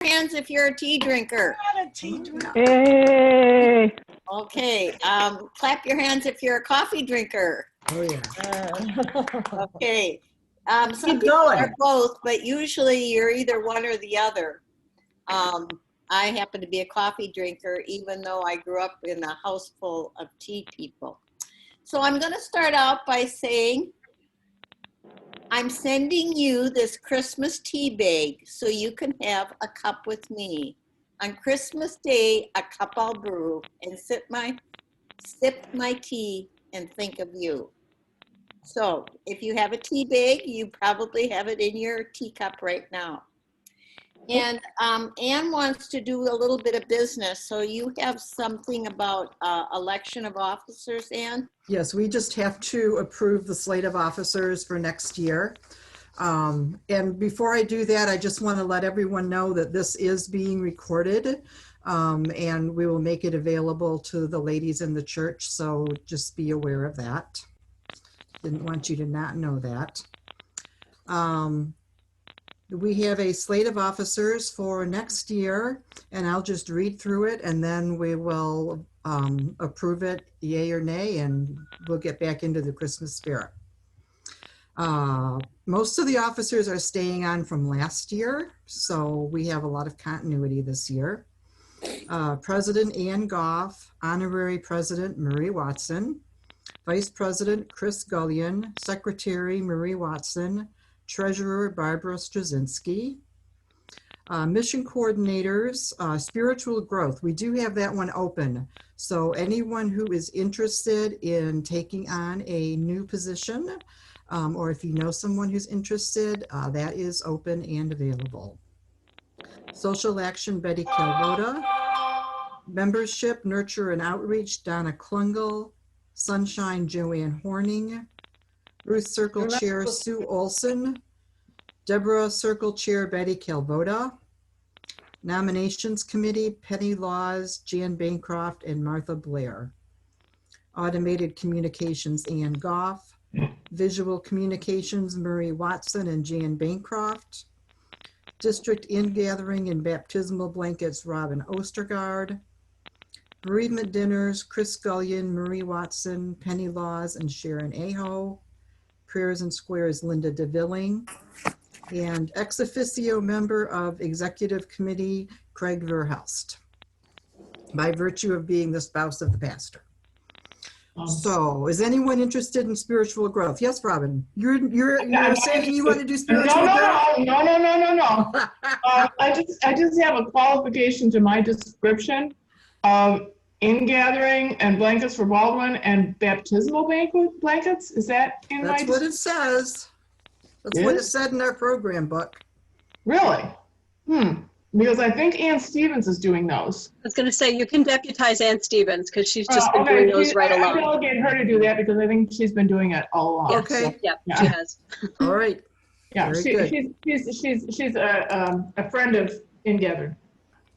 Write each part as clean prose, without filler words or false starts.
Hands if you're a tea drinker. Not a tea drinker. Hey. Okay. Clap your hands if you're a coffee drinker. Oh, yeah. Okay. Some Keep people going. are both, but usually you're either one or the other. I happen to be a coffee drinker, even though I grew up in a house full of tea people. So I'm going to start out by saying, I'm sending you this Christmas tea bag so you can have a cup with me. On Christmas Day, a cup I'll brew and sip my tea and think of you. So if you have a tea bag, you probably have it in your teacup right now. And Ann wants to do a little bit of business. So you have something about election of officers, Ann? Yes, we just have to approve the slate of officers for next year. And before I do that, I just want to let everyone know that this is being recorded, and we will make it available to the ladies in the church. So just be aware of that. Didn't want you to not know that. We have a slate of officers for next year, and I'll just read through it and then we will approve it, yay or nay, and we'll get back into the Christmas spirit. Most of the officers are staying on from last year, so we have a lot of continuity this year. President Ann Goff, Honorary President Marie Watson, Vice President Chris Gullion, Secretary Marie Watson, Treasurer Barbara Straczynski. Mission coordinators, spiritual growth. We do have that one open. So anyone who is interested in taking on a new position, or if you know someone who's interested, that is open and available. Social action, Betty Calvoda. Membership, nurture and outreach, Donna Klungel. Sunshine, Joanne Horning. Ruth Circle Chair, Sue Olson. Deborah Circle Chair, Betty Calvoda. Nominations Committee, Penny Laws, Jan Bancroft, and Martha Blair. Automated Communications, Ann Goff. Visual Communications, Marie Watson and Jan Bancroft. District Ingathering and Baptismal Blankets, Robin Ostergaard. Bereavement Dinners, Chris Gullion, Marie Watson, Penny Laws, and Sharon Aho. Prayers and Squares, Linda DeVilling. And ex officio member of Executive Committee, Craig Verhulst, by virtue of being the spouse of the pastor. So is anyone interested in spiritual growth? Yes, Robin, you're saying you want to do spiritual growth? No. I just have a qualification to my description. Ingathering and blankets for Baldwin and baptismal blankets. Is that in my? That's what it says. That's what it said in our program book. Really? Because I think Ann Stevens is doing those. I was going to say, you can deputize Ann Stevens because she's just been doing those right along. I delegate her to do that because I think she's been doing it all along. Yes, Okay. yeah, she has. All right. Yeah, she's a friend of Ingathering.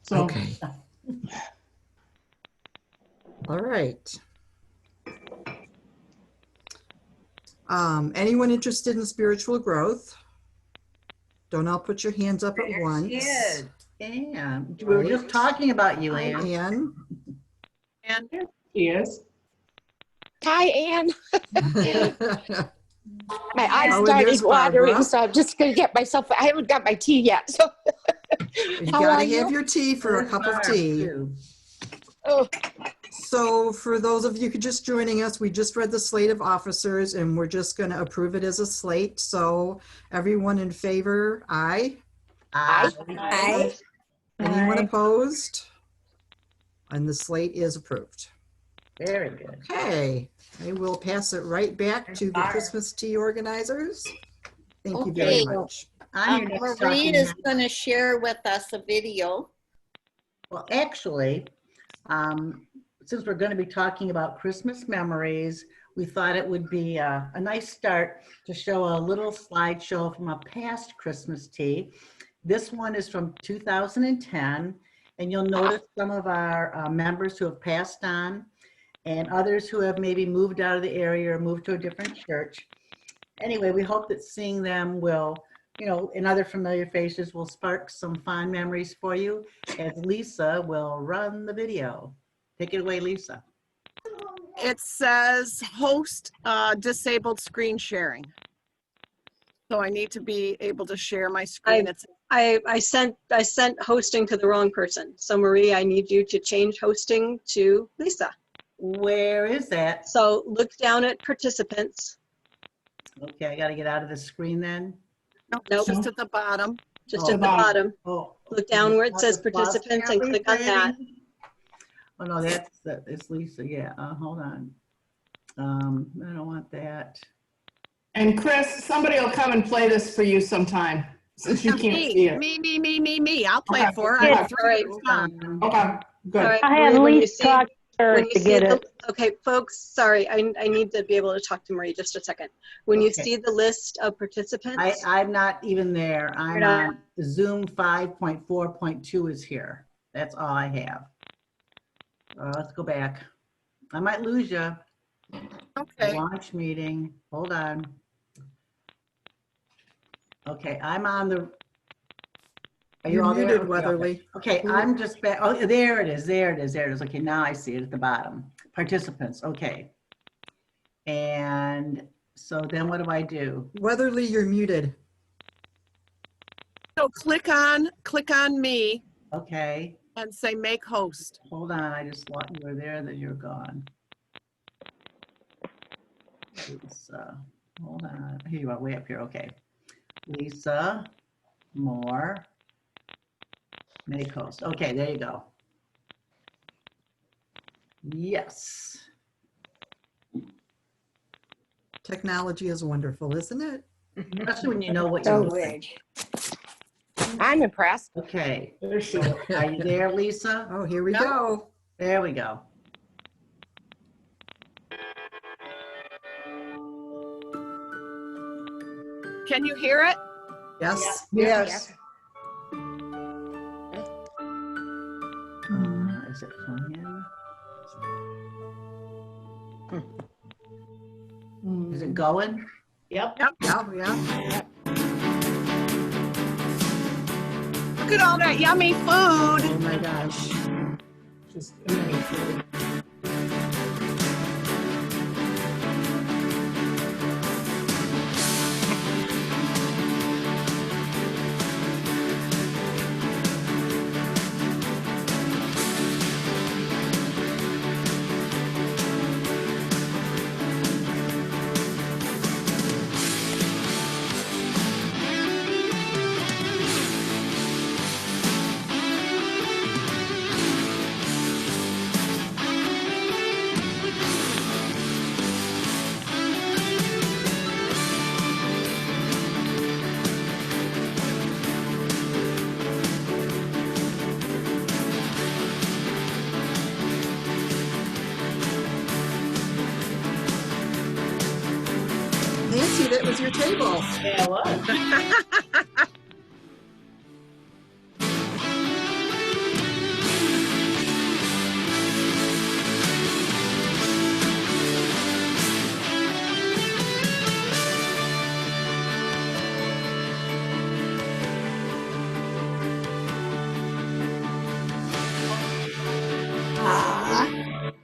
So. Okay. All right. Anyone interested in spiritual growth? Don't all put your hands up at once. Yes. And we were just talking about you, Ann. Ann. Ann? Yes. Hi, Ann. My eyes How started is Barbara? watering, so I'm just going to get myself, I haven't got my tea yet. So You How gotta are you? have your tea for a cup of tea. Oh, So for those of you who are just joining us, we just read the slate of officers and we're just going to approve it as a slate. So everyone in favor, aye. Aye. Anyone opposed? And the slate is approved. Very good. Okay, I will pass it right back to the Christmas tea organizers. Thank you very Okay. much. I'm your next Marie talking is going to share with us a video. Well, actually, since we're going to be talking about Christmas memories, we thought it would be a nice start to show a little slideshow from a past Christmas tea. This one is from 2010, and you'll notice some of our members who have passed on and others who have maybe moved out of the area or moved to a different church. Anyway, we hope that seeing them will and other familiar faces will spark some fond memories for you as Lisa will run the video. Take it away, Lisa. It says host disabled screen sharing. So I need to be able to share my screen. I sent hosting to the wrong person. So Marie, I need you to change hosting to Lisa. Where is that? So look down at participants, Okay, I got to get out of the screen then. Nope, Nope. just at the bottom. just Oh. at the bottom. Oh, Look down where it says the plus participants and click on that. Oh, no, it's Lisa. Yeah, hold on. I don't want that. And Chris, somebody will come and play this for you sometime, since you can't see it. Me. I'll play it for her. Okay. I have three All right. minutes time. Okay, All good. right, I had Marie, when you Lisa see- talk to her when you to see get the, it. okay, folks, sorry, I need to be able to talk to Marie just a second. When you Okay. see the list of participants, I'm not even there. I'm You're not- on Zoom 5.4.2 is here. That's all I have. Let's go back. I might lose you. Okay. Launch meeting. Hold on. Okay, I'm on the. Are you You're all there? muted, Okay, Weatherly. Okay, I'm just back. Oh, there it is. There it is. There it is. Okay, now I see it at the bottom. Participants. Okay. And so then what do I do? Weatherly, you're muted. So click on me Okay, and say make host. hold on. I just thought you were there, that you're gone. Lisa, hold on. Here you are, way up here. Okay. Lisa, more. Make host. Okay, there you go. Yes. Technology is wonderful, isn't it? Especially when you know what So you're doing. weird. I'm impressed. Okay. There she So, is. are you there, Lisa? Oh, here we Yep. go. There we go. Can you hear it? Yes. Yes. Is it playing? Is it going? Yep. Yeah, yeah. Look at all that yummy food. Oh my gosh. Just a minute. Nancy, that was your table. Yeah, it was.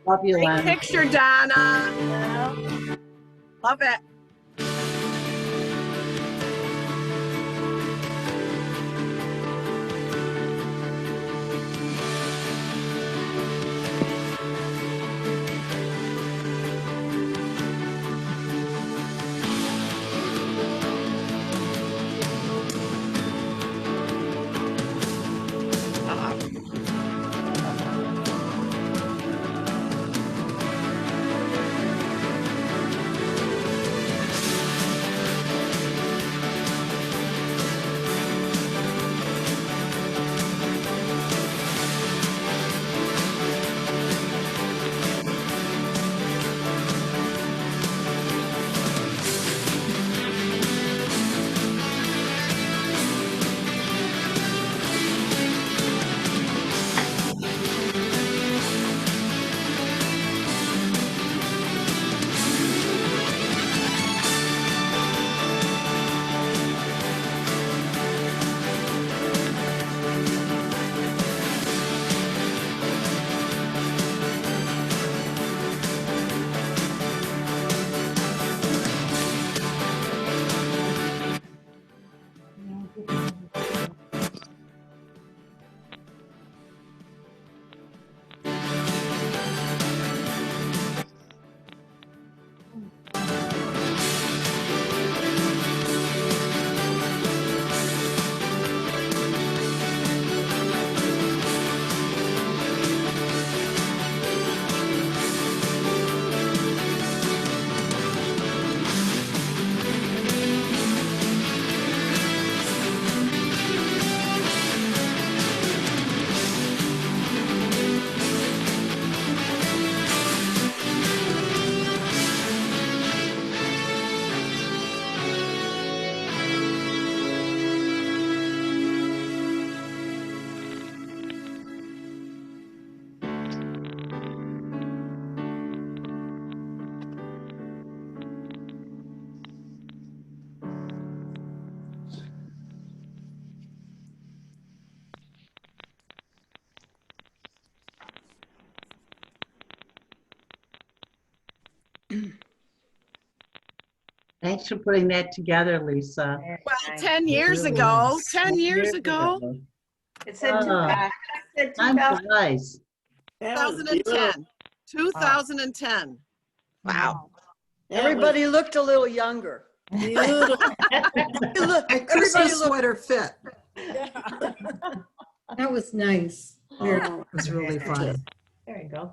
Love you, Great Len. picture, Donna. Love it. Thanks for putting that together, Lisa. Well, 10 years really ago, is. 10 years ago, It said Oh, 2000. It said time 2000. flies. That was beautiful. 2010. Wow. Everybody looked a little younger. Beautiful. My Everybody Christmas look- sweater fit. That was nice. Oh, It was really fun. There you go.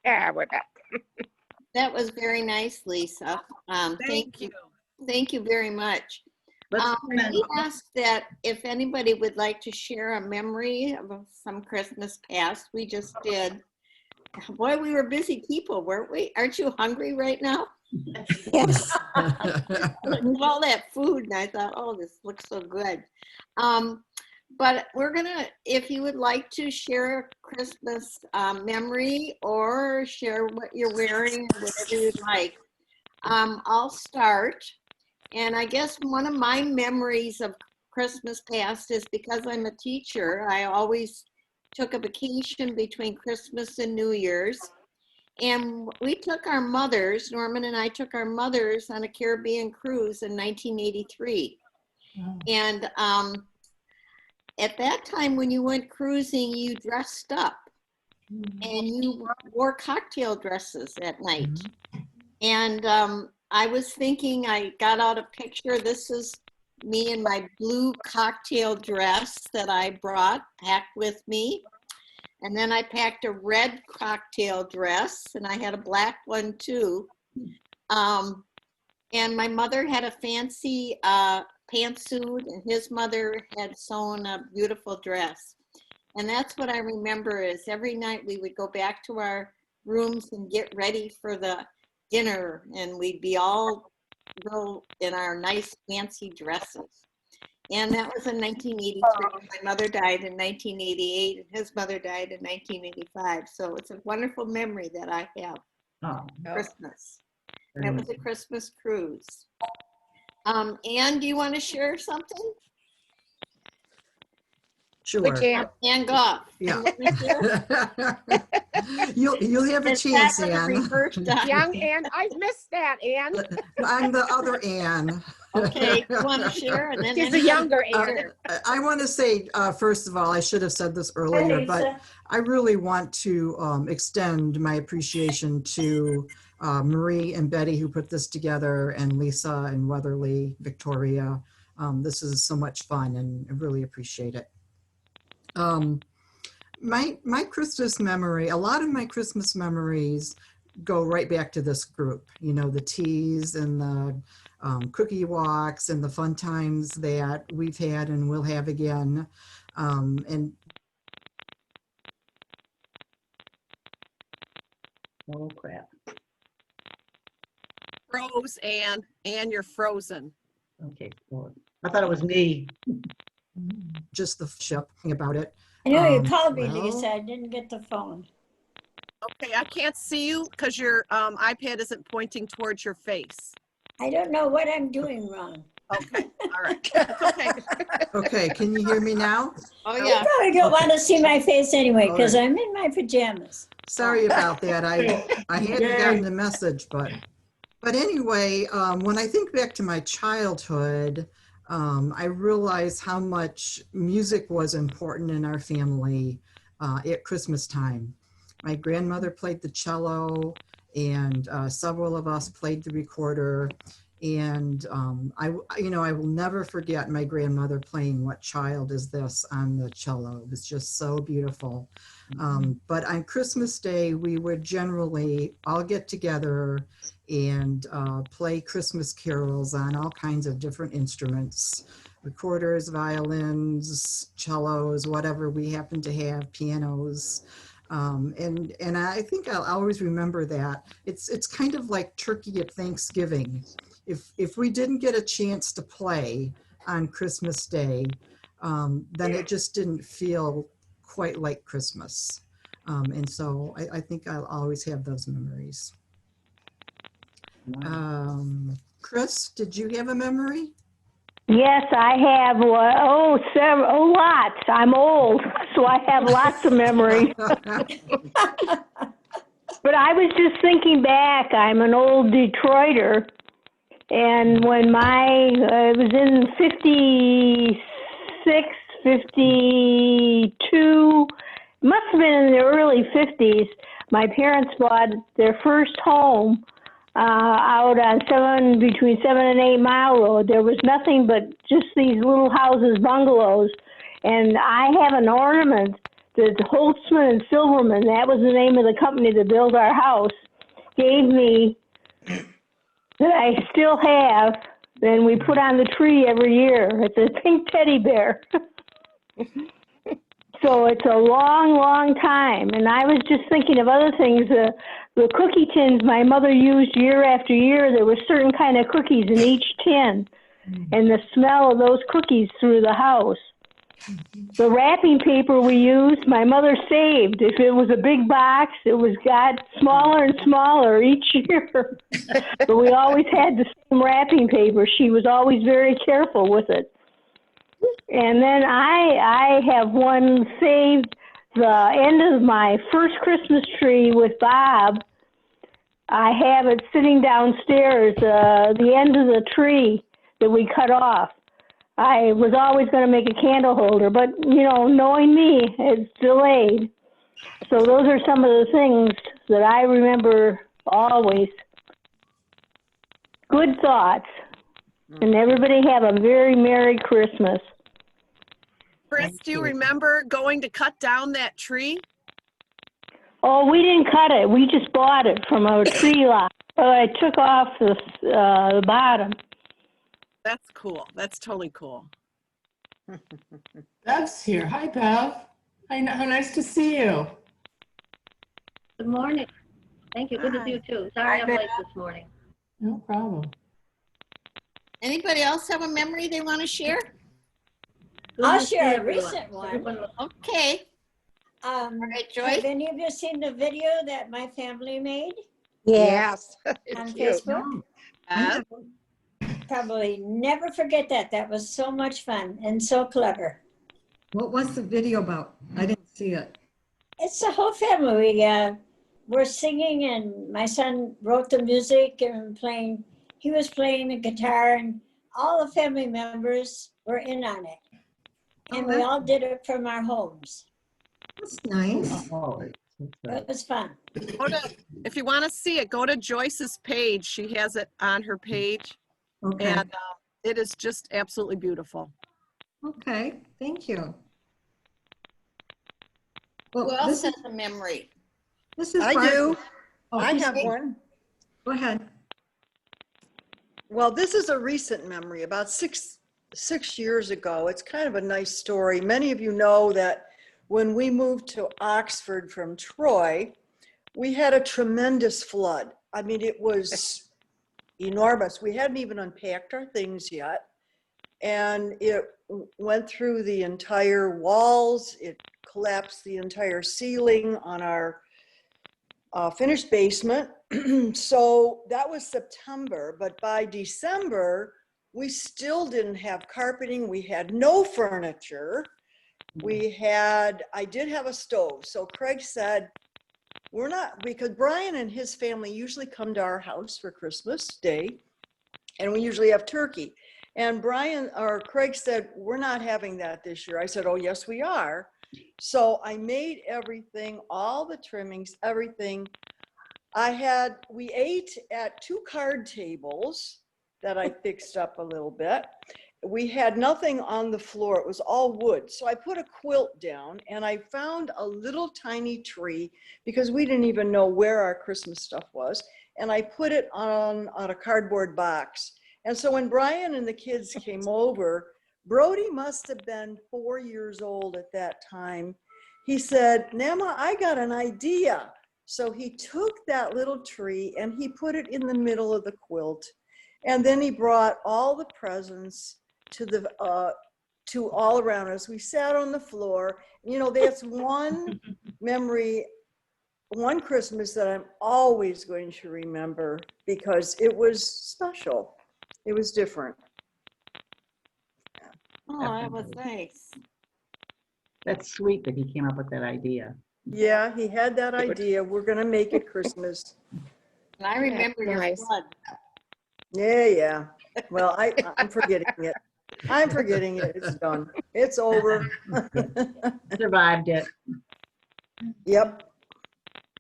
Yeah, we're back. That was very nice, Lisa. Thank you. Thank you very much. Let's We asked that if anybody would like to share a memory of some Christmas past. We just did. Boy, we were busy people, weren't we? Aren't you hungry right now? Yes. With all that food, and I thought, oh, this looks so good. But we're gonna, if you would like to share a Christmas memory or share what you're wearing or whatever you'd like, I'll start. And I guess one of my memories of Christmas past is because I'm a teacher, I always took a vacation between Christmas and New Year's. And we took our mothers, Norman and I took our mothers on a Caribbean cruise in 1983. And at that time, when you went cruising, you dressed up and you wore cocktail dresses at night. And I was thinking, I got out a picture. This is me in my blue cocktail dress that I brought, packed with me. And then I packed a red cocktail dress, and I had a black one too. And my mother had a fancy pantsuit, and his mother had sewn a beautiful dress. And that's what I remember is every night we would go back to our rooms and get ready for the dinner, and we'd be all real in our nice fancy dresses. And that was in 1983. My mother died in 1988, and his mother died in 1985. So it's a wonderful memory that I have. Oh, Christmas. That was a Christmas cruise. Anne, do you want to share something? Sure. Which Ann? Anne Goff. Yeah. You want to share? You'll have a Is chance, that what Ann. reversed on? Young Ann, I missed that, Ann. I'm the other Ann. Okay, you want to share? And then She's the anybody younger can Ann. share. I want to say, first of all, I should have said this earlier, but I really want to extend my appreciation to Marie and Betty who put this together, and Lisa and Weatherly, Victoria. This is so much fun, and I really appreciate it. My Christmas memory, a lot of my Christmas memories go right back to this group, you know, the teas and the cookie walks and the fun times that we've had and will have again. And oh crap. Froze, Ann. Ann, you're frozen. Okay, cool. I thought it was me. just the ship about it. I know you Um, called me, well- Lisa. I didn't get the phone. Okay, I can't see you because your iPad isn't pointing towards your face. I don't know what I'm doing wrong. Okay, all right. That's okay. Okay, can you hear me now? Oh, You yeah. probably don't want to see my face anyway, because All right. I'm in my pajamas. Sorry about that. I hadn't gotten the message, but anyway, when I think back to my childhood, I realize how much music was important in our family at Christmas time. My grandmother played the cello, and several of us played the recorder. And I will never forget my grandmother playing "What Child Is This" on the cello. It was just so beautiful. But on Christmas Day, we would generally all get together and play Christmas carols on all kinds of different instruments, recorders, violins, cellos, whatever we happen to have, pianos. And I think I'll always remember that. It's kind of like turkey at Thanksgiving. If we didn't get a chance to play on Christmas Day, then it just didn't feel quite like Christmas. And so I think I'll always have those memories. Chris, did you have a memory? Yes, I have. Several, lots. I'm old, so I have lots of memories. But I was just thinking back. I'm an old Detroiter, And when it was in 56, 52, must have been in the early 50s, my parents bought their first home out on between 7 and 8 Mile Road. There was nothing but just these little houses, bungalows. And I have an ornament that Holtzman and Silverman, that was the name of the company that built our house, gave me, that I still have, and we put on the tree every year. It's a pink teddy bear. So it's a long, long time. And I was just thinking of other things. The cookie tins my mother used year after year, there were certain kind of cookies in each tin. And the smell of those cookies through the house. The wrapping paper we used, my mother saved. If it was a big box, it got smaller and smaller each year. But we always had the same wrapping paper. She was always very careful with it. And then I have one saved, the end of my first Christmas tree with Bob. I have it sitting downstairs, the end of the tree that we cut off. I was always going to make a candle holder, but, knowing me, it's delayed. So those are some of the things that I remember always. Good thoughts. And everybody have a very Merry Christmas. Chris, do you remember going to cut down that tree? Oh, we didn't cut it. We just bought it from a tree lot. I took off the bottom. That's cool. That's totally cool. Bev's here. Hi, Bev. How nice to see you. Good morning. Thank you. Good to see you too. Sorry I'm late this morning. No problem. Anybody else have a memory they want to share? I'll Good to see share a everyone. recent one. Everyone Okay. All right, Joy. Have any of you seen the video that my family made Yes. on It's cute. Facebook? Yes. Probably never forget that. That was so much fun and so clever. What was the video about? I didn't see it. It's the whole family. We were singing, and my son wrote the music and playing. He was playing the guitar, and all the family members were in on it. And we all did it from our homes. That's nice. It was fun. If you want to see it, go to Joyce's page. She has it on her page. Okay. And it is just absolutely beautiful. Okay. Thank you. Who Well, else this has is, a memory? this is I Barbara. do. Oh, I please have go- one. Go ahead. Well, this is a recent memory, about six years ago. It's kind of a nice story. Many of you know that when we moved to Oxford from Troy, we had a tremendous flood. I mean, it was enormous. We hadn't even unpacked our things yet. And it went through the entire walls. It collapsed the entire ceiling on our finished basement. So that was September, but by December, we still didn't have carpeting. We had no furniture. I did have a stove. So Craig said, we're not, because Brian and his family usually come to our house for Christmas Day, and we usually have turkey. And Craig said, we're not having that this year. I said, oh, yes, we are. So I made everything, all the trimmings, everything. We ate at 2 card tables that I fixed up a little bit. We had nothing on the floor. It was all wood. So I put a quilt down, and I found a little tiny tree because we didn't even know where our Christmas stuff was. And I put it on a cardboard box. And so when Brian and the kids came over, Brody must have been 4 years old at that time. He said, Nama, I got an idea. So he took that little tree and he put it in the middle of the quilt. And then he brought all the presents to all around us. We sat on the floor. You know, that's one memory, one Christmas that I'm always going to remember because it was special. It was different. Oh, that was nice. That's sweet that he came up with that idea. Yeah, he had that idea. We're going to make it Christmas. And I remember your nice. flood. Yeah. Well, I'm forgetting it. I'm forgetting it. It's done. It's over. Survived it. Yep.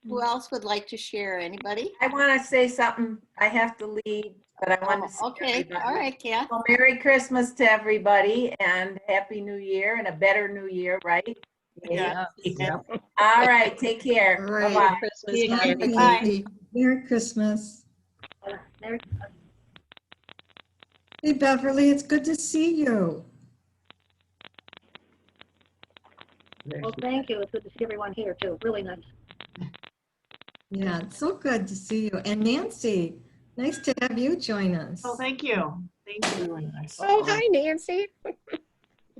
Who else would like to share? Anybody? I want to say something. I have to leave, but I want to see Okay, everybody. all right, Kath. Well, Merry Christmas to everybody and Happy New Year and a better New Year, right? Yeah. Yeah. All right, take care. All right. Bye-bye. Christmas, Yeah. Kathy. Bye. Merry Christmas. Merry- Hey, Beverly, it's good to see you. Well, thank you. It's good to see everyone here too. Really nice. Yeah, it's so good to see you. And Nancy, nice to have you join us. Oh, thank you. Thank you. Oh, hi, Nancy.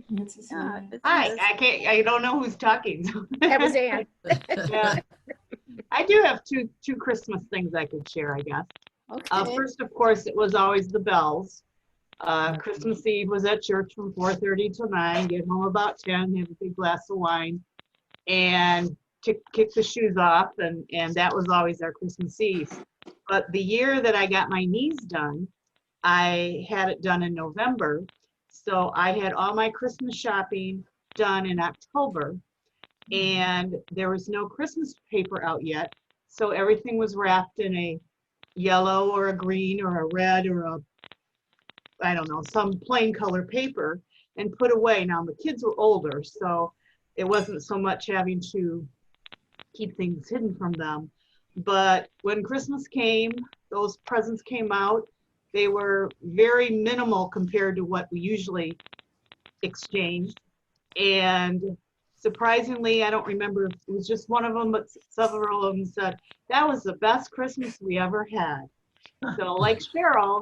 Nancy's here. Hi, I don't know who's talking. That was Ann. Yeah. I do have two Christmas things I could share, I guess. Okay. First, of course, it was always the bells. Christmas Eve was at church from 4:30 to 9, get home about 10, have a big glass of wine, and kick the shoes off, and that was always our Christmas Eve. But the year that I got my knees done, I had it done in November, so I had all my Christmas shopping done in October, and there was no Christmas paper out yet, so everything was wrapped in a yellow or a green or a red or a, I don't know, some plain color paper and put away. Now the kids were older, so it wasn't so much having to keep things hidden from them. But when Christmas came, those presents came out. They were very minimal compared to what we usually exchanged. And surprisingly, I don't remember if it was just one of them, but several of them said, that was the best Christmas we ever had. So like Cheryl,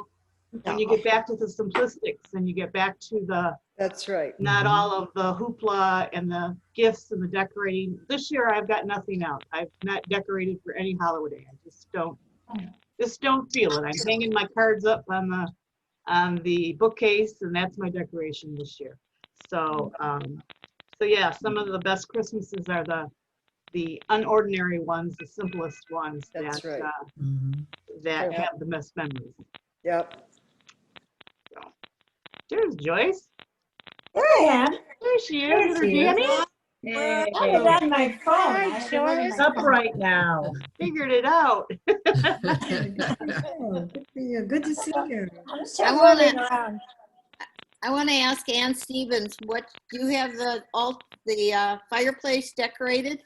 when you get back to the simplistics and you get back to the, That's right. not all of the hoopla and the gifts and the decorating. This year I've got nothing out. I've not decorated for any holiday. I just don't feel it. I'm hanging my cards up on the bookcase, and that's my decoration this year. So so yeah, some of the best Christmases are the unordinary ones, the simplest ones That's that right. that Yep. have the best memories. Yep. There's Joyce. Yeah, There she is. There she is. Danny. I was on my phone. I Hi, had to look at Joyce. my Up phone. right now. Figured it out. Oh, good for you. Good to see you. I'm still I wanna- moving around. I want to ask Ann Stevens, what, do you have the fireplace decorated?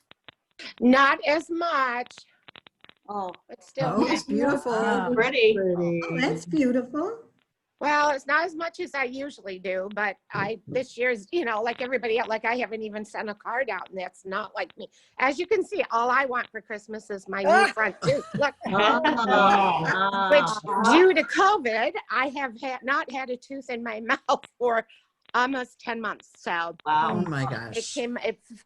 Not as much, Oh, but still. Oh, it's beautiful. Wow. Pretty. Oh, that's beautiful. Well, it's not as much as I usually do, but this year's, like everybody else, like I haven't even sent a card out, and that's not like me. As you can see, all I want for Christmas is my new front tooth. Look, which due to COVID, I have not had a tooth in my mouth for almost 10 months. So Oh Wow. my it gosh.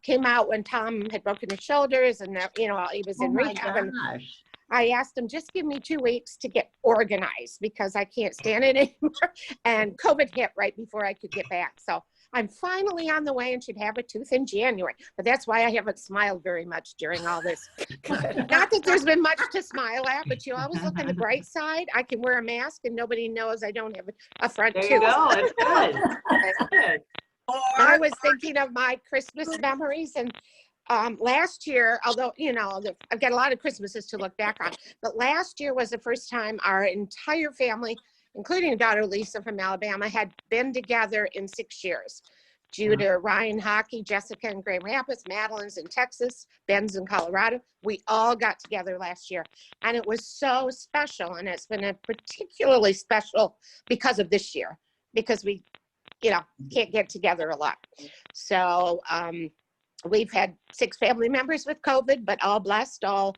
came out when Tom had broken his shoulders, and he was Oh in my rehab. And gosh. I asked him, just give me 2 weeks to get organized because I can't stand it anymore. And COVID hit right before I could get back. So I'm finally on the way and should have a tooth in January. But that's why I haven't smiled very much during all this. Not that there's been much to smile at, but you always look on the bright side. I can wear a mask and nobody knows I don't have a front There tooth. you go. It's good. It's good. I was thinking of my Christmas memories, and last year, although I've got a lot of Christmases to look back on, but last year was the first time our entire family, including daughter Lisa from Alabama, had been together in 6 years. Due to Ryan Hockey, Jessica in Grand Rapids, Madeline's in Texas, Ben's in Colorado, we all got together last year, and it was so special. And it's been a particularly special because of this year, because we can't get together a lot. So we've had 6 family members with COVID, but all blessed, all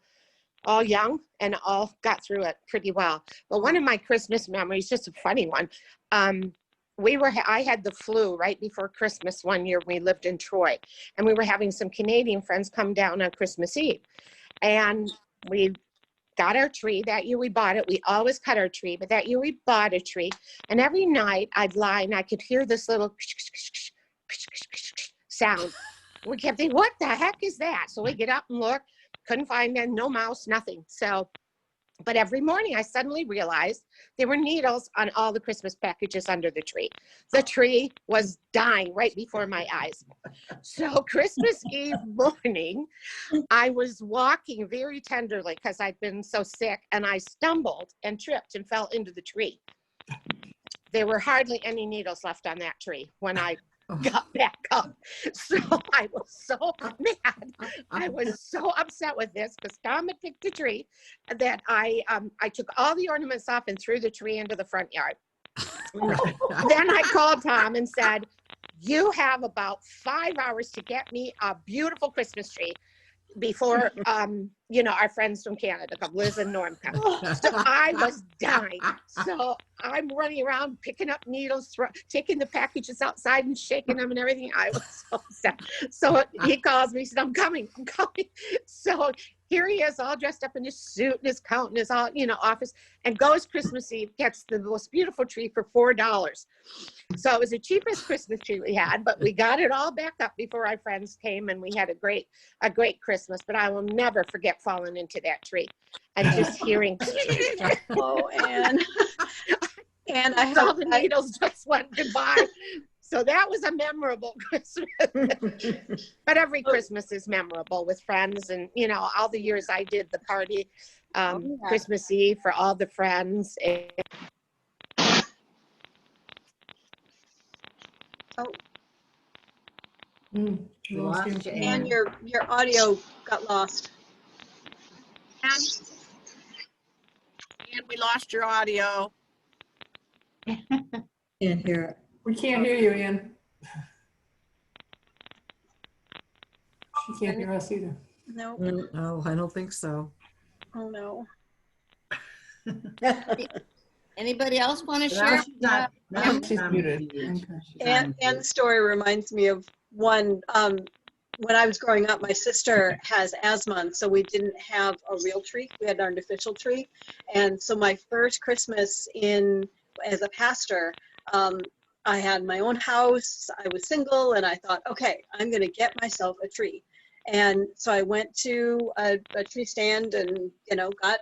young, and all got through it pretty well. But one of my Christmas memories, just a funny one, I had the flu right before Christmas one year. We lived in Troy, and we were having some Canadian friends come down on Christmas Eve, and we got our tree. That year we bought it. We always cut our tree, but that year we bought a tree. And every night I'd lie and I could hear this little sound. We kept thinking, what the heck is that? So we get up and look, couldn't find it, no mouse, nothing. So But every morning I suddenly realized there were needles on all the Christmas packages under the tree. The tree was dying right before my eyes. So Christmas Eve morning, I was walking very tenderly because I'd been so sick, and I stumbled and tripped and fell into the tree. There were hardly any needles left on that tree when I got back up. So I was so mad. I was so upset with this because Tom had picked a tree that I took all the ornaments off and threw the tree into the front yard. Then I called Tom and said, you have about 5 hours to get me a beautiful Christmas tree before, our friends from Canada come, Liz and Norm come. So I was dying. So I'm running around picking up needles, taking the packages outside and shaking them and everything. I was so upset. So he calls me, he said, I'm coming. So here he is, all dressed up in his suit and his coat and his office, and goes Christmas Eve, gets the most beautiful tree for $4. So it was the cheapest Christmas tree we had, but we got it all back up before our friends came, and we had a great Christmas. But I will never forget falling into that tree and just hearing, Oh, and I all have the needles just went goodbye. So that was a memorable Christmas. But every Christmas is memorable with friends, and all the years I did the party, Christmas Eve for all the friends. We lost you, And Ann. your audio got lost. And we lost your audio. Can't hear it. We can't hear you, Ian. She can't hear us either. No. No, I don't think so. Oh no. Anybody else want to Now share? she's not- now she's She's on muted. mute. Okay. She's on And mute. the story reminds me of one, when I was growing up, my sister has asthma, and so we didn't have a real tree. We had an artificial tree. And so my first Christmas as a pastor, I had my own house, I was single, and I thought, okay, I'm gonna get myself a tree. And so I went to a tree stand and, got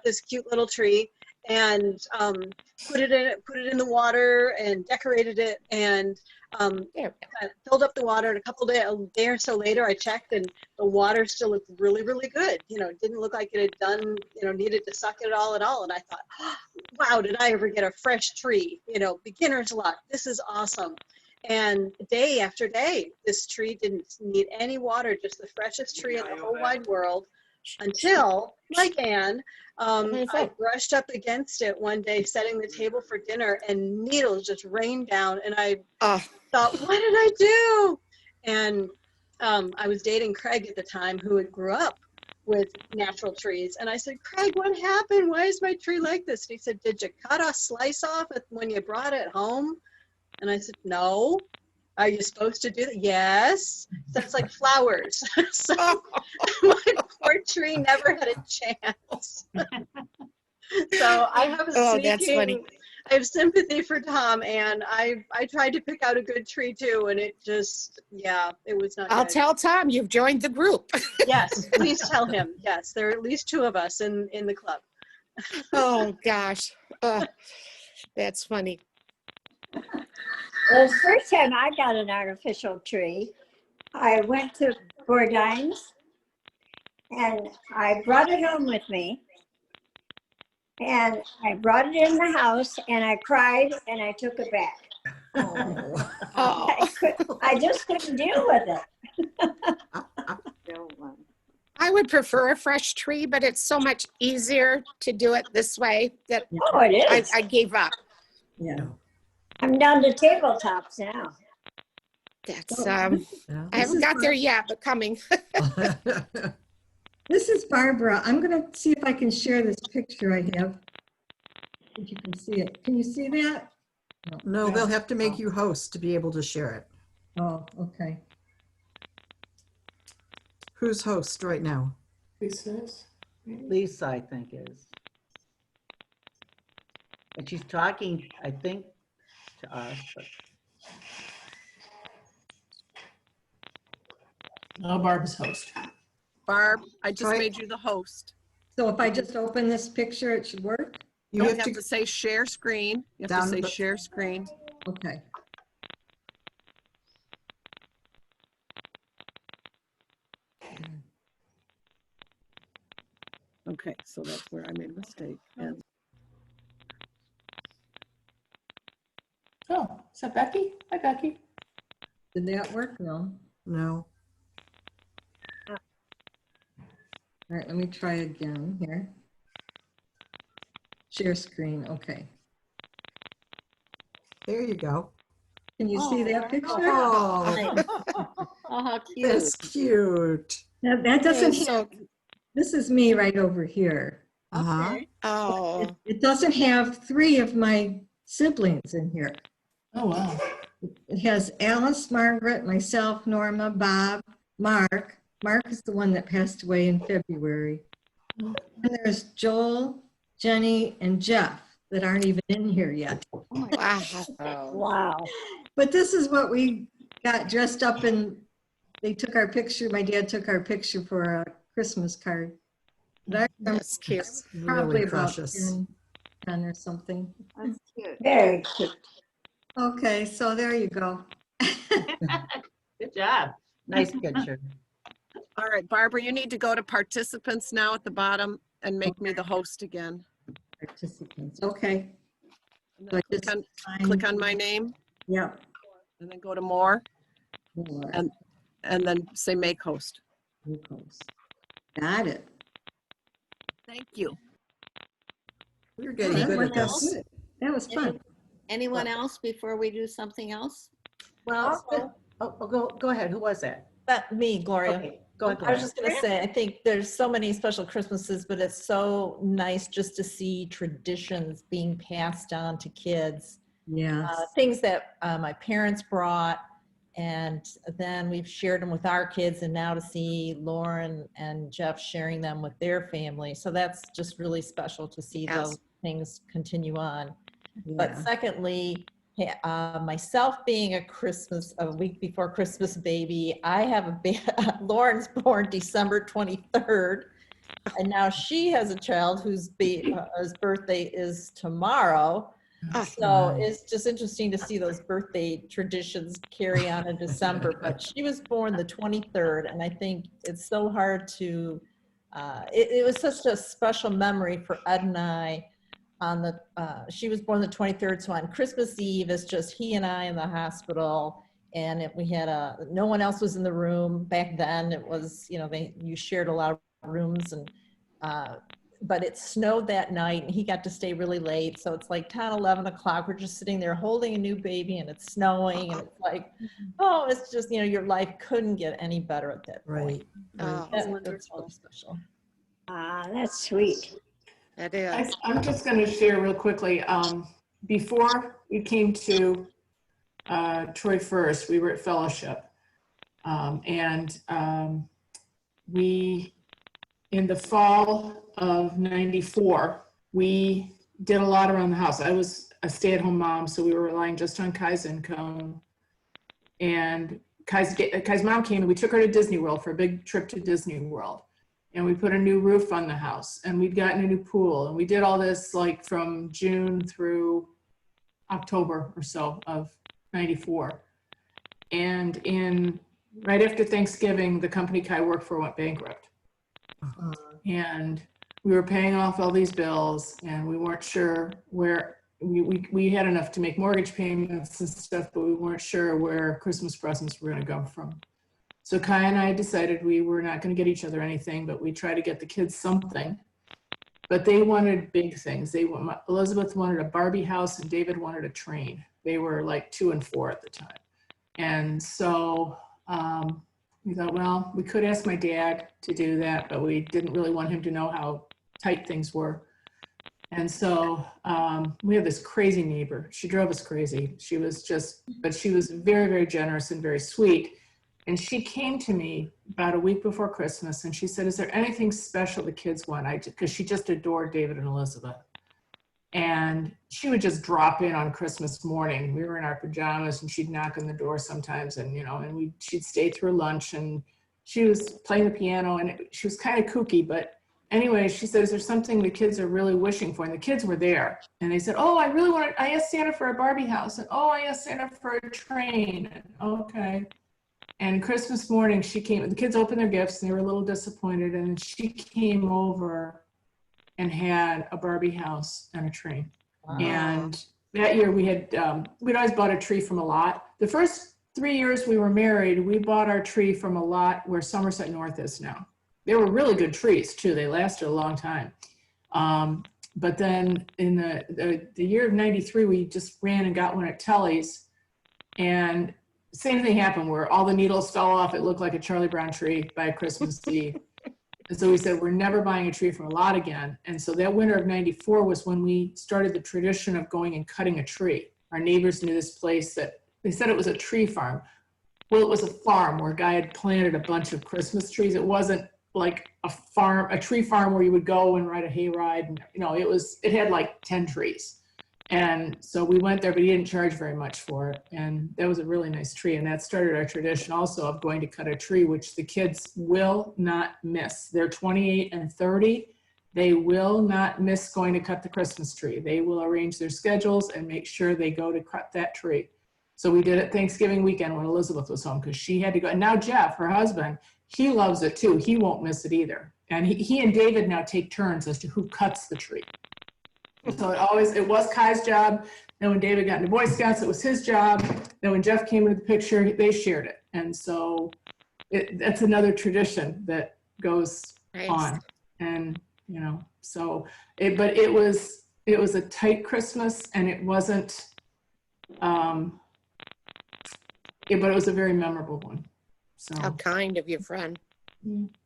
this cute little tree, and put it in the water and decorated it, and filled up the water. And a day or so later, I checked, and the water still looked really, really good. It didn't look like it had done, needed to suck it all at all. And I thought, oh, wow, did I ever get a fresh tree? Beginner's luck. This is awesome. And day after day, this tree didn't need any water, just the freshest tree in the whole wide world, until, like Anne, I brushed up against it one day, setting the table for dinner, and needles just rained down. And I thought, what did I do? And I was dating Craig at the time, who had grew up with natural trees. And I said, Craig, what happened? Why is my tree like this? And he said, did you cut a slice off when you brought it home? And I said, no. Are you supposed to do that? Yes. So it's like flowers. So my poor tree never had a chance. So I have That's funny. I have sympathy for Tom, and I tried to pick out a good tree too, and it just, it was not I'll good. tell Tom you've joined the group. Yes, please tell him. Yes, there are at least 2 of us in the club. Oh gosh. That's funny. The first time I got an artificial tree, I went to Bourdain's and I brought it home with me. And I brought it in the house and I cried and I took it back. I just couldn't deal with it. I would prefer a fresh tree, but it's so much easier to do it this way that Oh, it is. I gave up. Yeah. I'm down to tabletops now. That's I haven't got there yet, but coming. This is Barbara. I'm going to see if I can share this picture I have. If you can see it. Can you see that? No, they'll have to make you host to be able to share it. Oh, okay. Who's host right now? Lisa, I think, is. And she's talking, I think, to us. But... No, Barb is host. Barb, I just Try- made you the host. So if I just open this picture, it should work? You have to say share screen. You have Down to say the- share screen. Okay. Okay, so that's where I made a mistake. And Oh, is that Becky? Hi, Becky. Did that work? No. No. All right, let me try again here. Share screen, okay. There you go. Can you see that picture? Oh, Oh, how cute. that's cute. That doesn't It's have, so, this is me right over here. Uh-huh. oh, It doesn't have 3 of my siblings in here. Oh, wow. It has Alice, Margaret, myself, Norma, Bob, Mark. Mark is the one that passed away in February. And there's Joel, Jenny, and Jeff that aren't even in here yet. wow. Wow. But this is what we got dressed up in. They took our picture, my dad took our picture for a Christmas card. But I remember That's cute. probably Really about precious. 10 or something. That's cute. Very cute. Okay, so there you go. Good job. Nice picture. all right, Barbara, you need to go to participants now at the bottom and make me the host again. Participants, okay. And So I then just click on my name Yeah. and then go to more More. and then say make host. Glucose. Got it. Thank you. You're getting good Anyone at this. else? That was fun. Anyone else before we do something else? Well, go ahead. Who was that? Me, Gloria. Okay, go ahead. I was just going to say, I think there's so many special Christmases, but it's so nice just to see traditions being passed on to kids. Yes. Things that my parents brought, and then we've shared them with our kids, and now to see Lauren and Jeff sharing them with their family. So that's just really special to see Yes. those things continue on. But Yeah. secondly, myself being a week before Christmas baby, I have Lauren's born December 23rd, and now she has a child whose birthday is tomorrow. So it's just interesting to see those birthday traditions carry on in December. But she was born the 23rd, and I think it's so hard to. It was such a special memory for Ed and I. She was born the 23rd, so on Christmas Eve, it's just he and I in the hospital, and we had no one else was in the room back then. It was, you shared a lot of rooms, and but it snowed that night, and he got to stay really late. So it's like 10, 11 o'clock. We're just sitting there holding a new baby, and it's snowing, and it's like, oh, it's just, your life couldn't get any better at that point. Oh, That's really special. That's sweet. it is. I'm just going to share real quickly. Before we came to Troy First, we were at Fellowship. We, in the fall of '94, we did a lot around the house. I was a stay-at-home mom, so we were relying just on Kai's income. And Kai's mom came, and we took her to Disney World for a big trip to Disney World. And we put a new roof on the house, and we'd gotten a new pool, and we did all this like from June through October or so of '94. And right after Thanksgiving, the company Kai worked for went bankrupt. And we were paying off all these bills, and we weren't sure where we had enough to make mortgage payments and stuff, but we weren't sure where Christmas presents were going to come from. So Kai and I decided we were not going to get each other anything, but we tried to get the kids something. But they wanted big things. Elizabeth wanted a Barbie house, and David wanted a train. They were like 2 and 4 at the time. And so we thought, well, we could ask my dad to do that, but we didn't really want him to know how tight things were. And so we have this crazy neighbor. She drove us crazy. But she was very, very generous and very sweet. And she came to me about a week before Christmas, and she said, is there anything special the kids want? Because she just adored David and Elizabeth. And she would just drop in on Christmas morning. We were in our pajamas, and she'd knock on the door sometimes, and she'd stay through lunch, and she was playing the piano, and she was kind of kooky, anyway, she said, is there something the kids are really wishing for? And the kids were there. And they said, oh, I asked Santa for a Barbie house. And oh, I asked Santa for a train. And, okay. And Christmas morning, she came, the kids opened their gifts and they were a little disappointed. And she came over and had a Barbie house and a train. Wow. And that year we had, we'd always bought a tree from a lot. The first 3 years we were married, we bought our tree from a lot where Somerset North is now. They were really good trees too. They lasted a long time. But then in the year of 93, we just ran and got one at Telly's, and same thing happened where all the needles fell off. It looked like a Charlie Brown tree by Christmas Eve. And so we said, we're never buying a tree from a lot again. And so that winter of 94 was when we started the tradition of going and cutting a tree. Our neighbors knew this place that they said it was a tree farm. Well, it was a farm where a guy had planted a bunch of Christmas trees. It wasn't like a farm, a tree farm where you would go and ride a hayride. And, you know, it had like 10 trees. And so we went there, but he didn't charge very much for it. And that was a really nice tree. And that started our tradition also of going to cut a tree, which the kids will not miss. They're 28 and 30. They will not miss going to cut the Christmas tree. They will arrange their schedules and make sure they go to cut that tree. So we did it Thanksgiving weekend when Elizabeth was home because she had to go. And now Jeff, her husband, he loves it too. He won't miss it either. And he and David now take turns as to who cuts the tree. So it was Kai's job. Then when David got into Boy Scouts, it was his job. Then when Jeff came into the picture, they shared it. And so that's another tradition that goes on. And, you know, so but it was a tight Christmas, and it wasn't, but it was a very memorable one. So How kind of your friend.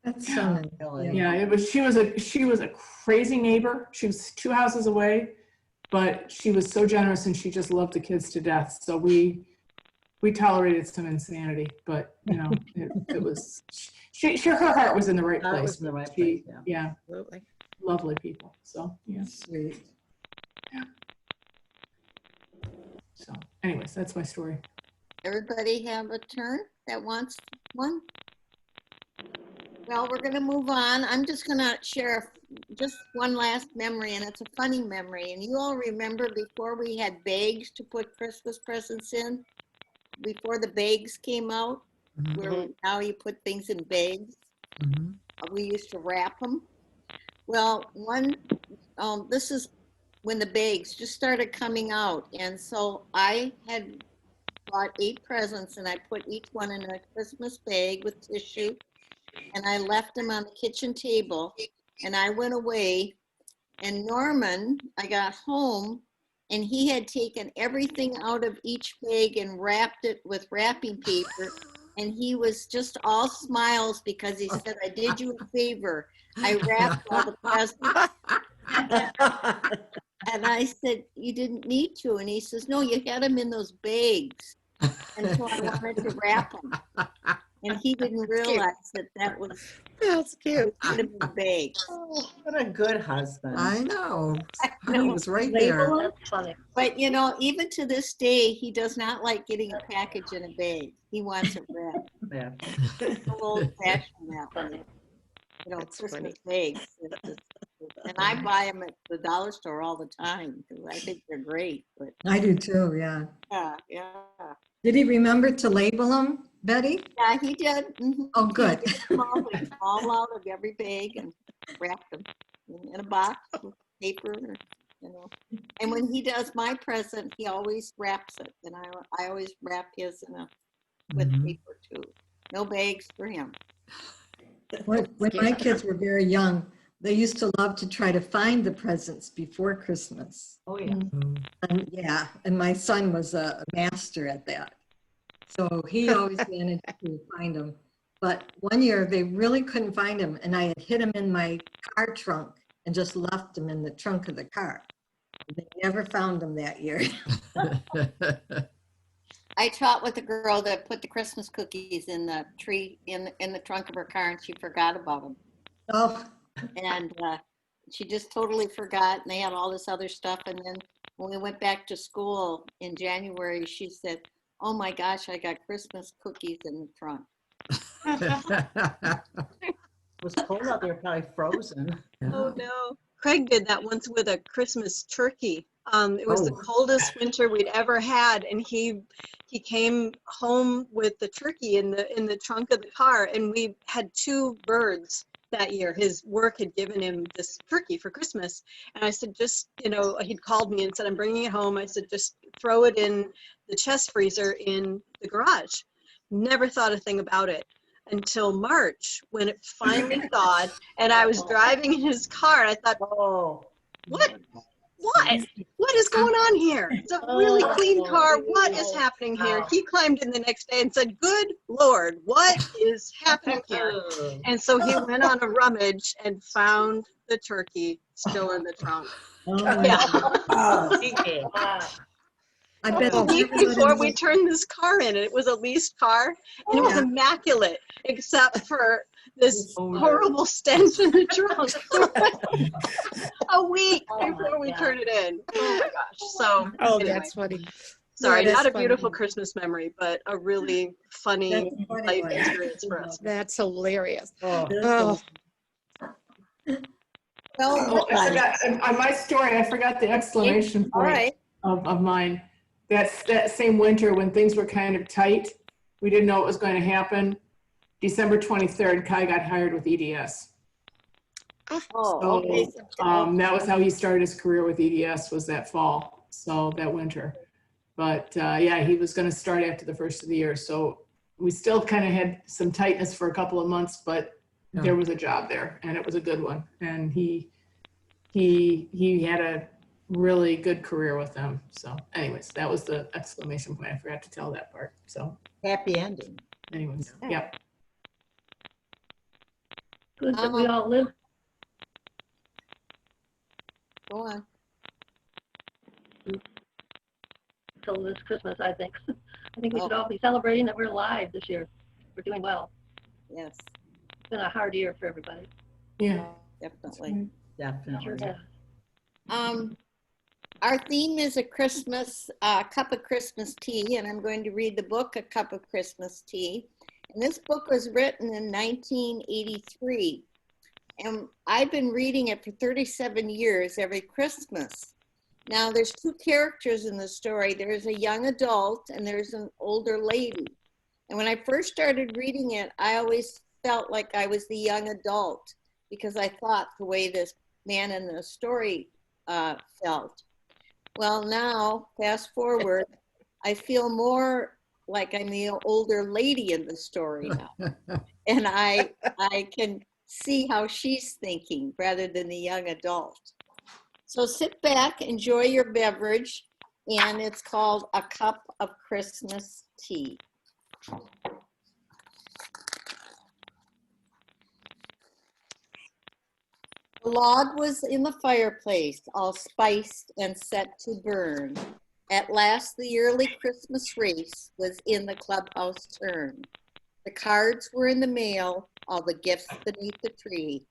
That's so nice. Yeah, she was a crazy neighbor. She was 2 houses away, but she was so generous and she just loved the kids to death. So we tolerated some insanity, but you know, it was her heart was in the right place. Was in the right place, yeah. Absolutely. Lovely people. So yeah. Sweet. Yeah. So anyways, that's my story. Everybody have a turn that wants one? Well, we're going to move on. I'm just going to share just one last memory, and it's a funny memory. And you all remember before we had bags to put Christmas presents in, before the bags came out, where now you put things in bags. We used to wrap them. Well, this is when the bags just started coming out. And so I had bought 8 presents, and I put each one in a Christmas bag with tissue. And I left them on the kitchen table, and I went away, and Norman, I got home, and he had taken everything out of each bag and wrapped it with wrapping paper, and he was just all smiles because he said, I did you a favor. I wrapped all the presents. And I said, you didn't need to. And he says, no, you had them in those bags. And so I wanted to wrap them. And he didn't realize that was That's cute. a bag. Oh, what a good husband. I know. I know. He was right there. That's funny. But you know, even to this day, he does not like getting a package in a bag. He wants it wrapped. Yeah. It's a little old fashioned that way. You know, That's Christmas funny. bags. And I buy them at the dollar store all the time because I think they're great. But I do too, yeah. yeah. Did he remember to label them, Betty? Yeah, he did. Mhm. Oh, good. He took them all out of every bag and wrapped them in a box with paper, you know. And when he does my present, he always wraps it, and I always wrap his with paper too. No bags for him. When my kids were very young, they used to love to try to find the presents before Christmas. Oh, yeah. And yeah, and my son was a master at that. So he always managed to find them. But one year they really couldn't find him, and I had hid him in my car trunk and just left him in the trunk of the car. They never found him that year. I taught with a girl that put the Christmas cookies in the tree in the trunk of her car, and she forgot about them. Oh. And she just totally forgot, and they had all this other stuff. And then when we went back to school in January, she said, oh my gosh, I got Christmas cookies in the trunk. Was was cold out there, probably frozen. Oh, no. Craig did that once with a Christmas turkey. It was the Oh. coldest winter we'd ever had, and he came home with the turkey in the trunk of the car, and we had 2 birds that year. His work had given him this turkey for Christmas, and I said, just, he'd called me and said, I'm bringing it home. I said, just throw it in the chest freezer in the garage. Never thought a thing about it until March, when it finally thawed, and I was driving in his car, and I thought, oh, what is going on here? It's a really clean car. What is happening here? He climbed in the next day and said, good Lord, what is happening here? And so he went on a rummage and found the turkey still in the trunk. Yeah. I bet The week everybody before was- we turned this car in, it was a leased car, and it was immaculate, except for this horrible stench in the trunk. A week before we turned it in. Oh my gosh. So Oh, anyway, that's funny. sorry, That is not a funny. beautiful Christmas memory, but a really funny That's a funny life one. experience for us. That's hilarious. oh. Oh, Oh, I forgot, on my story, I forgot the exclamation All point right. of mine. That same winter when things were kind of tight, we didn't know what was going to happen. December 23rd, Kai got hired with EDS. Oh, okay. That was how he started his career with EDS, was that fall, so that winter. But yeah, he was going to start after the first of the year. So we still kind of had some tightness for a couple of months, but there was a job there, and it was a good one. And he had a really good career with them. So anyways, that was the exclamation point. I forgot to tell that part. So Happy ending. anyways, yep. Good that we all live. Go on. Till this Christmas, I think. I think we should all be celebrating that we're alive this year. We're doing well. Yes, It's been a hard year for everybody. Yeah. definitely. Definitely. Yeah. Our theme is a Christmas, cup of Christmas tea, and I'm going to read the book, A Cup of Christmas Tea. And this book was written in 1983. And I've been reading it for 37 years every Christmas. Now, there's 2 characters in the story. There's a young adult and there's an older lady. And when I first started reading it, I always felt like I was the young adult because I thought the way this man in the story felt. Well, now, fast forward, I feel more like I'm the older lady in the story now. And I can see how she's thinking rather than the young adult. So sit back, enjoy your beverage, and it's called A Cup of Christmas Tea. The log was in the fireplace, all spiced and set to burn. At last the yearly Christmas race was in the clubhouse turn. The cards were in the mail, all the gifts beneath the tree,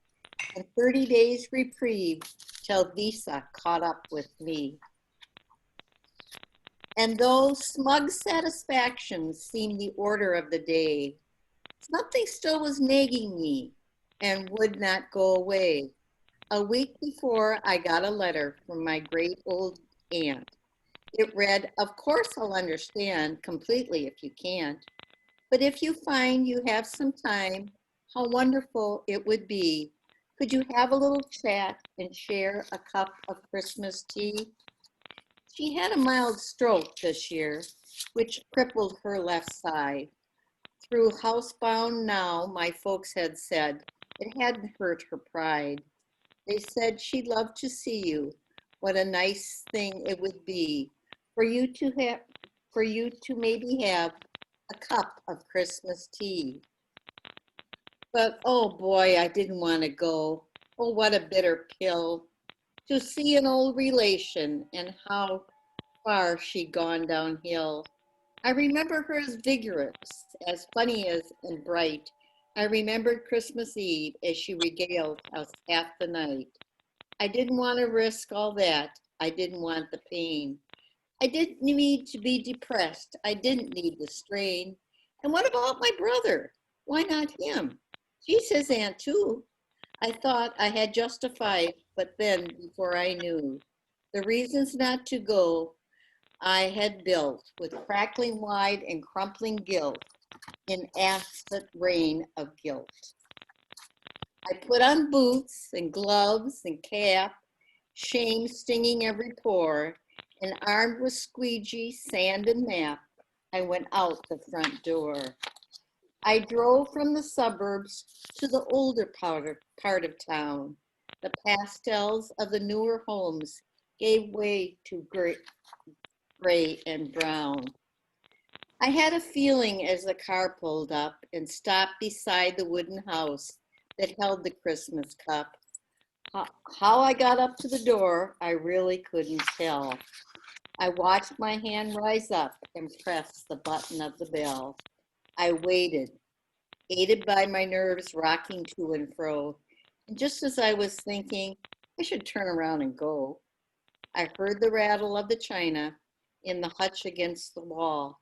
and 30 days reprieve till Visa caught up with me. And though smug satisfaction seemed the order of the day, something still was nagging me and would not go away. A week before, I got a letter from my great old aunt. It read, "Of course I'll understand completely if you can't, but if you find you have some time, how wonderful it would be. Could you have a little chat and share a cup of Christmas tea?" She had a mild stroke this year, which crippled her left side. Through housebound now, my folks had said, it hadn't hurt her pride. They said she'd love to see you. What a nice thing it would be for you to maybe have a cup of Christmas tea. But oh boy, I didn't want to go. Oh, what a bitter pill to see an old relation and how far she'd gone downhill. I remember her as vigorous, as funny and bright. I remembered Christmas Eve as she regaled us half the night. I didn't want to risk all that. I didn't want the pain. I didn't need to be depressed. I didn't need the strain. And what about my brother? Why not him? She's his aunt too. I thought I had justified, but then before I knew the reasons not to go, I had built with crackling wide and crumpling guilt in acid rain of guilt. I put on boots and gloves and cap, shame stinging every pore, and armed with squeegee, sand, and map, I went out the front door. I drove from the suburbs to the older part of town. The pastels of the newer homes gave way to gray and brown. I had a feeling as the car pulled up and stopped beside the wooden house that held the Christmas cup. How I got up to the door, I really couldn't tell. I watched my hand rise up and press the button of the bell. I waited, aided by my nerves rocking to and fro. And just as I was thinking I should turn around and go, I heard the rattle of the china in the hutch against the wall.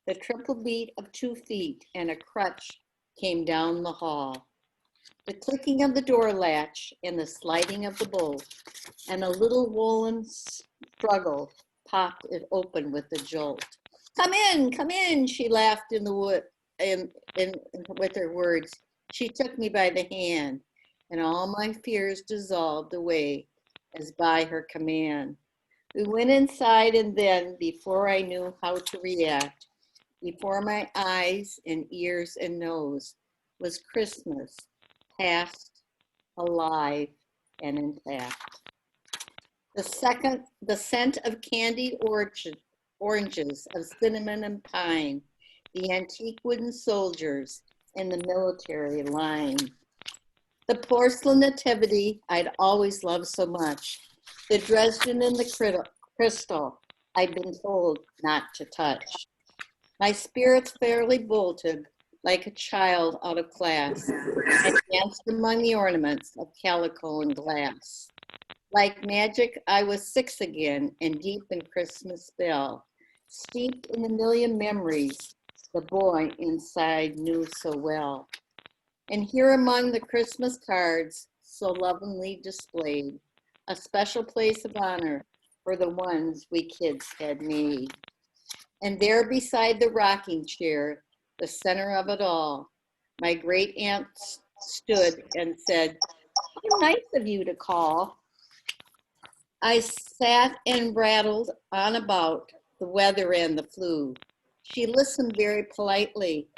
The triple beat of 2 feet and a crutch came down the hall. The clicking of the door latch and the sliding of the bolt, and a little woolen struggle popped it open with a jolt. Come in, she laughed in the wood, with her words. She took me by the hand, and all my fears dissolved away as by her command. We went inside, and then, before I knew how to react, before my eyes and ears and nose was Christmas, past, alive, and intact. The scent of candied oranges, of cinnamon and pine, the antique wooden soldiers, and the military line. The porcelain nativity I'd always loved so much, the Dresden and the crystal I'd been told not to touch. My spirits fairly bolted like a child out of class. I danced among the ornaments of calico and glass. Like magic, I was 6 again and deep in Christmas spell, steeped in the million memories the boy inside knew so well. And here among the Christmas cards, so lovingly displayed, a special place of honor for the ones we kids had made. And there beside the rocking chair, the center of it all, my great aunt stood and said, "How nice of you to call." I sat and rattled on about the weather and the flu. She listened very politely,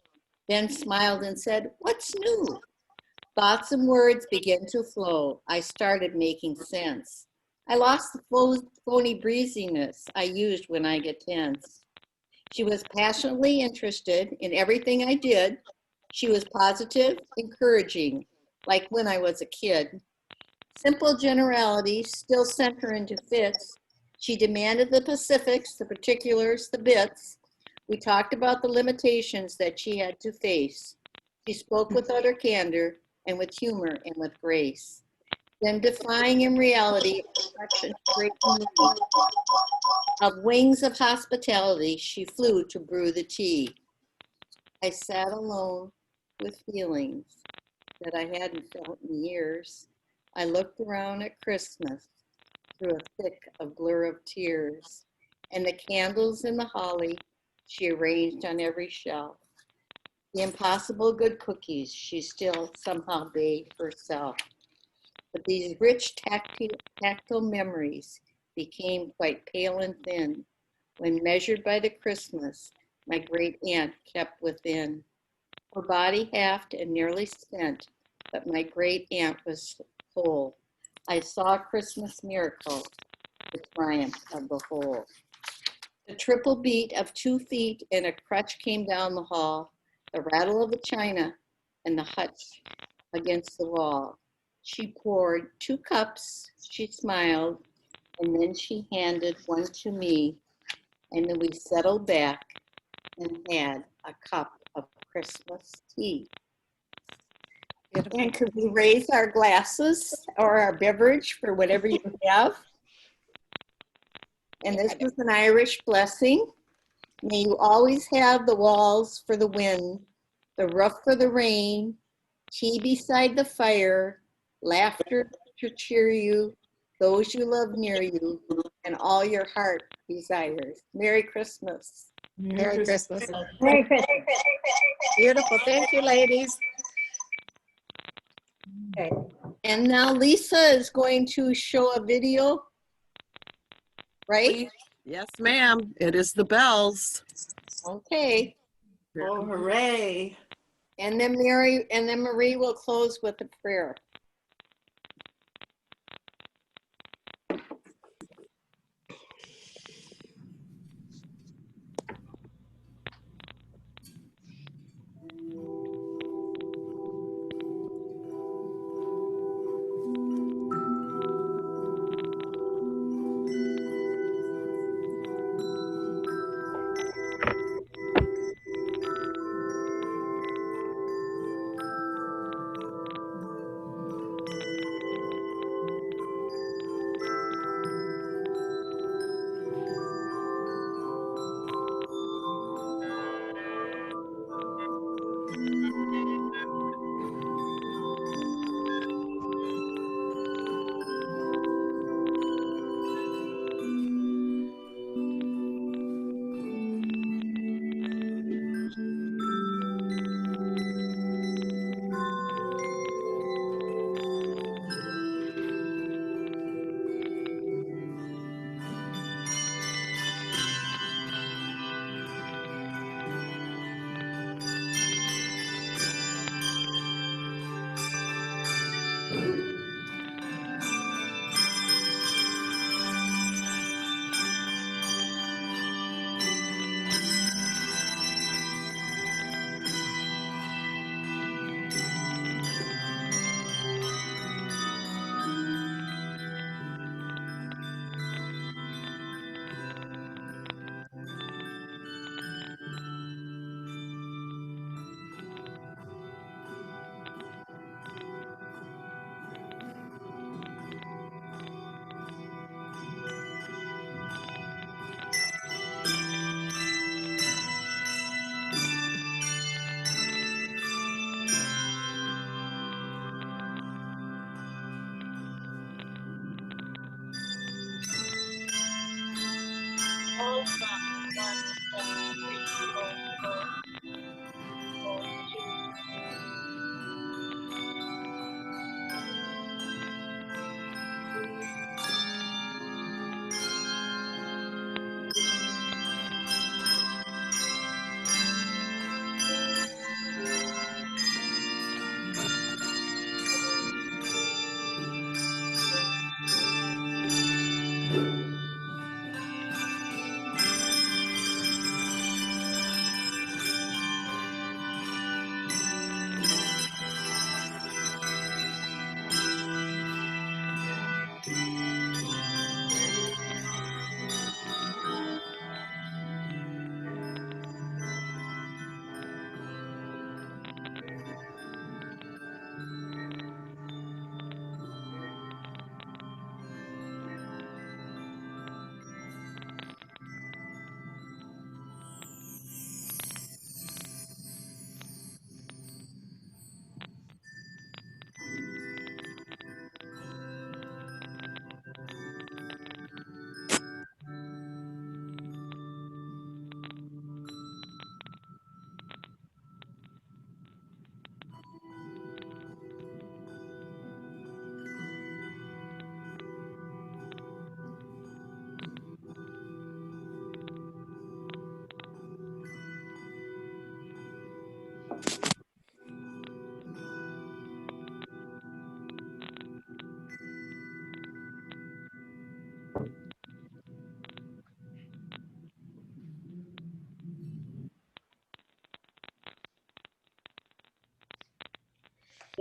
then smiled and said, "What's new?" Thoughts and words began to flow. I started making sense. I lost the phony breeziness I used when I get tense. She was passionately interested in everything I did. She was positive, encouraging, like when I was a kid. Simple generalities still sent her into fits. She demanded the specifics, the particulars, the bits. We talked about the limitations that she had to face. She spoke with utter candor and with humor and with grace. Then defying in reality perfection's great need. Of wings of hospitality, she flew to brew the tea. I sat alone with feelings that I hadn't felt in years. I looked around at Christmas through a thick of blur of tears, and the candles in the holly she arranged on every shelf. The impossible good cookies she still somehow baked herself. But these rich tactile memories became quite pale and thin when measured by the Christmas my great aunt kept within. Her body halved and nearly spent, but my great aunt was whole. I saw a Christmas miracle, the triumph of the whole. The triple beat of 2 feet and a crutch came down the hall, the rattle of the china and the hutch against the wall. She poured 2 cups, she smiled, and then she handed one to me, and then we settled back and had a cup of Christmas tea. And could we raise our glasses or our beverage for whatever you have? And this was an Irish blessing. May you always have the walls for the wind, the roof for the rain, tea beside the fire, laughter to cheer you, those you love near you, and all your heart desires. Merry Christmas. Merry Christmas. Merry Christmas. Beautiful. Thank you, ladies. Okay. And now Lisa is going to show a video, right? Yes, ma'am. It is the bells. Okay. Oh, hooray. And then Marie will close with a prayer.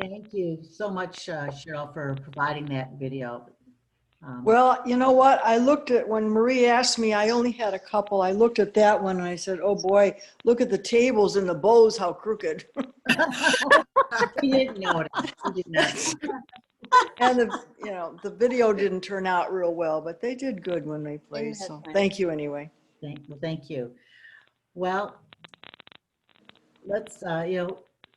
Thank you so much, Cheryl, for providing that video. Well, you know what? I looked at, when Marie asked me, I only had a couple. I looked at that one and I said, oh boy, look at the tables and the bows, how crooked. He didn't notice. He did not. And the video didn't turn out real well, but they did good when they played. So thank you anyway. Thank you. Well, let's,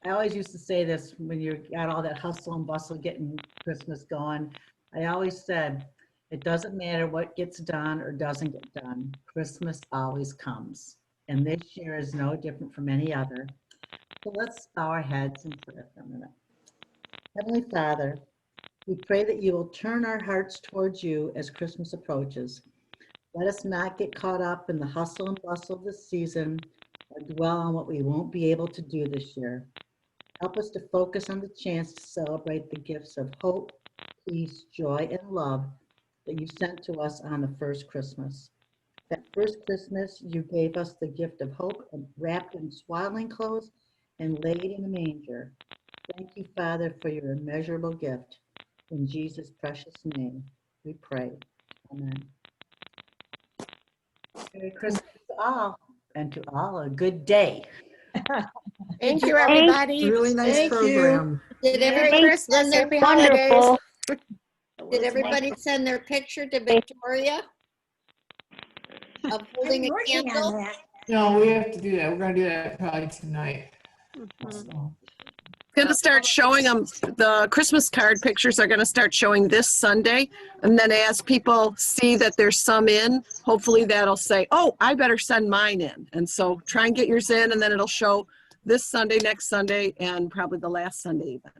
I always used to say this when you got all that hustle and bustle getting Christmas going. I always said, it doesn't matter what gets done or doesn't get done. Christmas always comes. And this year is no different from any other. So let's bow our heads and pray for a minute. Heavenly Father, we pray that you will turn our hearts towards you as Christmas approaches. Let us not get caught up in the hustle and bustle of this season or dwell on what we won't be able to do this year. Help us to focus on the chance to celebrate the gifts of hope, peace, joy, and love that you sent to us on the first Christmas. That first Christmas, you gave us the gift of hope wrapped in swaddling clothes and laid in a manger. Thank you, Father, for your immeasurable gift. In Jesus' precious name, we pray. Amen. Merry Christmas to all, and to all a good day. Thank you, everybody. Really nice Thank you. program. Did Merry everybody Christmas, send their happy holidays. Wonderful. Did everybody send their picture to Victoria of holding I'm a working on candle? that. No, we have to do that. We're gonna do that probably tonight. So, Going to start showing them, the Christmas card pictures are going to start showing this Sunday. And then as people see that there's some in, hopefully that'll say, oh, I better send mine in. And so try and get yours in, and then it'll show this Sunday, next Sunday, and probably the last Sunday even.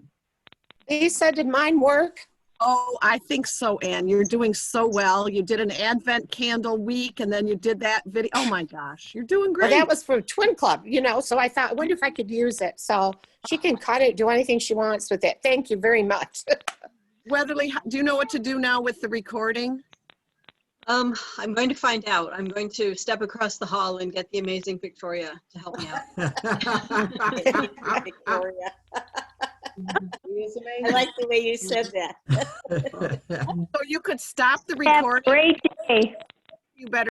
Lisa, did mine work? Oh, I think so, Ann. You're doing so well. You did an Advent candle week, and then you did that video. Oh my gosh, you're doing Well, great. that was from Twin Club, you know, so I thought, I wonder if I could use it. So she can cut it, do anything she wants with it. Thank you very much. Weatherly, do you know what to do now with the recording? I'm going to find out. I'm going to step across the hall and get the amazing Victoria to help me out. Victoria. It's I like the way you said that. So you could stop the Have a recording. great day. You better